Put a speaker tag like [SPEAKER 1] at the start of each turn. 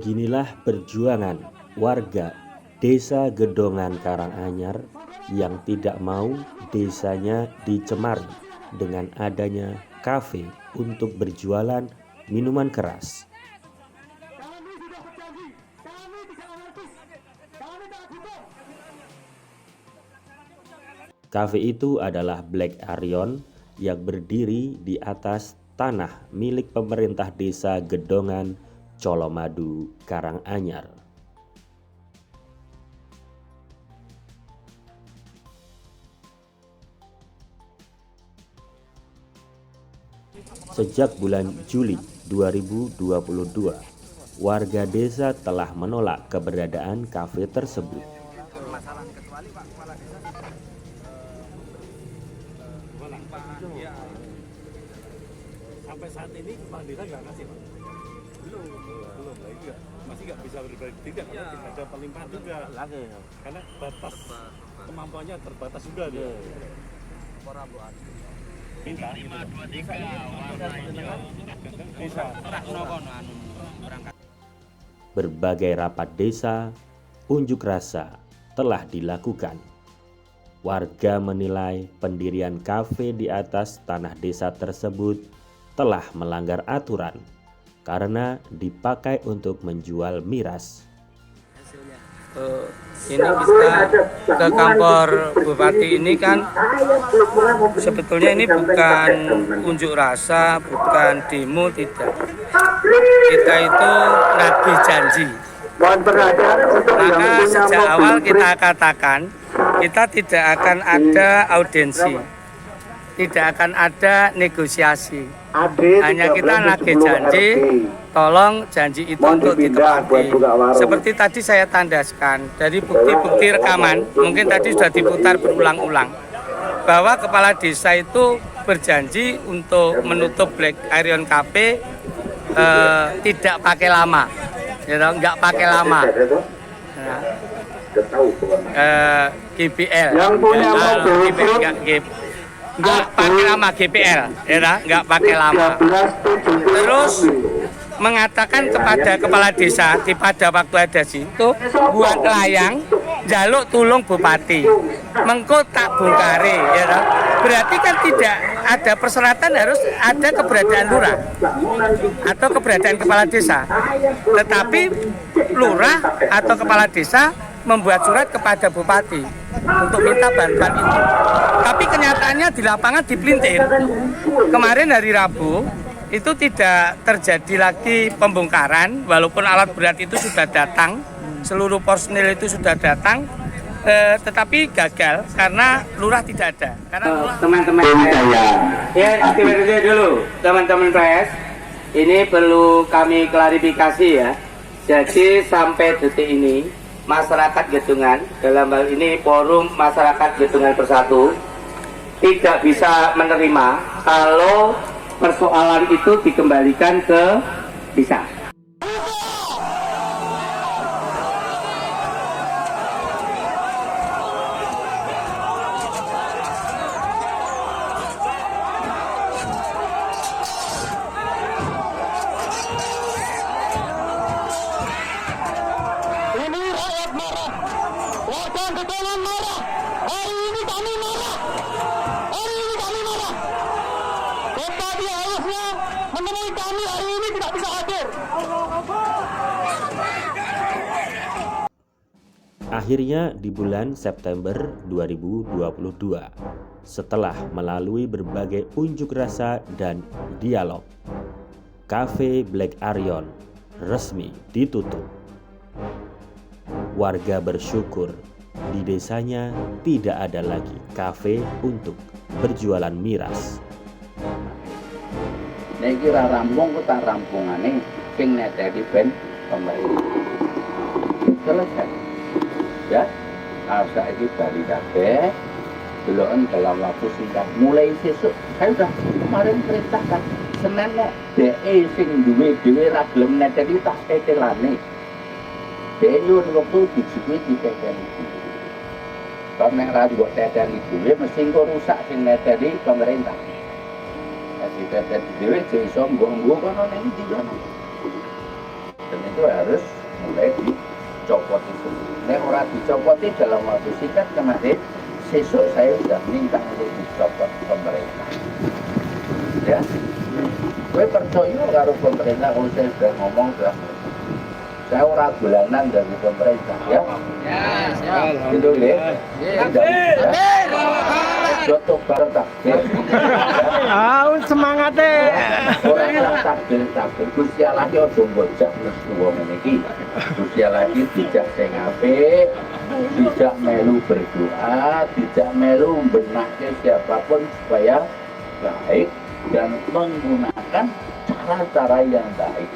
[SPEAKER 1] Beginilah perjuangan warga Desa Gedongan Karanganyar yang tidak mau desanya dicemari dengan adanya kafe untuk berjualan minuman keras. Kafe itu adalah Black Arion yang berdiri di atas tanah milik pemerintah Desa Gedongan, Colomadu, Karanganyar. Sejak bulan Juli 2022, warga desa telah menolak keberadaan kafe tersebut.
[SPEAKER 2] Sampai saat ini kepala desa nggak ngasih, Pak? Belum. Masih nggak bisa berbagi tidak karena tidak ada pelimpahan juga. Karena batas kemampuannya terbatas juga dia. Minta bisa.
[SPEAKER 1] Berbagai rapat desa, unjuk rasa telah dilakukan. Warga menilai pendirian kafe di atas tanah desa tersebut telah melanggar aturan karena dipakai untuk menjual miras.
[SPEAKER 3] Ini kita ke kantor Bupati ini kan sebetulnya ini bukan unjuk rasa, bukan demo, tidak. Kita itu nagih janji. Maka sejak awal kita katakan kita tidak akan ada audiensi, tidak akan ada negosiasi. Hanya kita nagih janji, tolong janji itu untuk ditepati. Seperti tadi saya tandaskan dari bukti-bukti rekaman, mungkin tadi sudah diputar berulang-ulang, bahwa kepala desa itu berjanji untuk menutup Black Arion Cafe tidak pakai lama, nggak pakai lama. GBL, nggak pakai lama GPL, nggak pakai lama. Terus mengatakan kepada kepala desa pada waktu ada situ buat layang jaluk tulung bupati, mengko tak bongkare, berarti kan tidak ada persyaratan harus ada keberadaan lurah atau keberadaan kepala desa, tetapi lurah atau kepala desa membuat surat kepada bupati untuk minta bantuan itu. Tapi kenyataannya di lapangan dipelintir. Kemarin hari Rabu itu tidak terjadi lagi pembongkaran, walaupun alat berat itu sudah datang, seluruh personil itu sudah datang, tetapi gagal karena lurah tidak ada. Karena teman-teman ya, dulu teman-teman pres, ini perlu kami klarifikasi ya. Jadi sampai detik ini masyarakat Gedongan, dalam hal ini forum masyarakat Gedongan Bersatu, tidak bisa menerima kalau persoalan itu dikembalikan ke desa.
[SPEAKER 4] Warga Gedongan marah. Hari ini kami marah. Bupati harusnya menemui kami hari ini, tidak bisa hadir.
[SPEAKER 1] Akhirnya di bulan September 2022, setelah melalui berbagai unjuk rasa dan dialog, Cafe Black Arion resmi ditutup. Warga bersyukur di desanya tidak ada lagi kafe untuk berjualan miras.
[SPEAKER 5] Nek kira rampung ku tak rampungane sing neteli ben pemerintah. Selesai. Ya, saiki bali kabeh deloken dalam waktu singkat. Mulai sesuk saya sudah kemarin perintahkan Senin nek DE sing duwe dhewe ra gelem neteli tak tetelane. DE nyuwun wektu dijupui diteteli. Karena ra mbok teteli dhewe mesti engko rusak sing neteli pemerintah. Jadi teteli dhewe iso mbok-mbok kono ning ndi kono. itu harus mulai dicopot itu. Nek ora dicopoti dalam waktu singkat kemarin, sesuk saya sudah minta untuk dicopot pemerintah. Ya, gue percaya karo pemerintah kalau saya sudah ngomong sudah. Saya ora bulanan dari pemerintah, ya. Gitu ya. Jotok bareng takbir.
[SPEAKER 6] Semangatnya.
[SPEAKER 5] Orang takbir. Gusti Allah ki ojo bocah terus tuwa ngene iki. Gusti Allah ki dijak sing apik, dijak melu berdoa, dijak melu membenahke siapapun supaya baik dan menggunakan cara-cara yang baik.